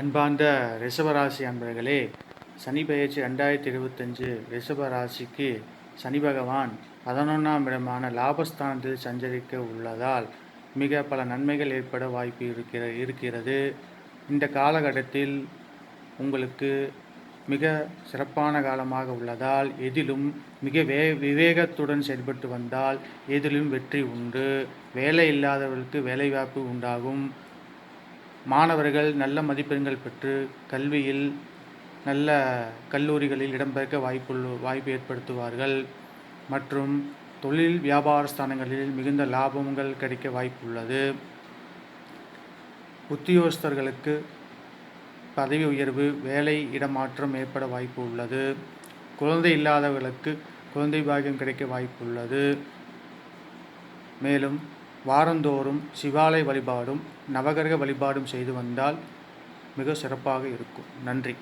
அன்பார்ந்த ரிஷபராசி அன்பர்களே, சனி பெயர்ச்சி 2025 ரிஷபராசிக்கு சனி பகவான் 11ஆம் இடமான லாபஸ்தானத்தில் சஞ்சரிக்க உள்ளதால் மிக பல நன்மைகள் ஏற்பட வாய்ப்பு இருக்கிறது. இந்த காலகட்டத்தில் உங்களுக்கு மிக சிறப்பான காலமாக உள்ளதால் எதிலும் மிக விவேகத்துடன் செயல்பட்டு வந்தால் எதிலும் வெற்றி உண்டு. வேலை இல்லாதவர்களுக்கு வேலைவாய்ப்பு உண்டாகும். மாணவர்கள் நல்ல மதிப்பெண்கள் பெற்று கல்வியில் நல்ல கல்லூரிகளில் இடம்பெற வாய்ப்பு ஏற்படுத்துவார்கள். மற்றும் தொழில் வியாபார ஸ்தானங்களில் மிகுந்த லாபங்கள் கிடைக்க வாய்ப்புள்ளது. உத்தியோகஸ்தர்களுக்கு பதவி உயர்வு, வேலை இடமாற்றம் ஏற்பட வாய்ப்பு உள்ளது. குழந்தை இல்லாதவர்களுக்கு குழந்தை பாக்கியம் கிடைக்க வாய்ப்புள்ளது. மேலும் வாரந்தோறும் சிவாலய வழிபாடும் நவகிரக வழிபாடும் செய்து வந்தால் மிக சிறப்பாக இருக்கும். நன்றி.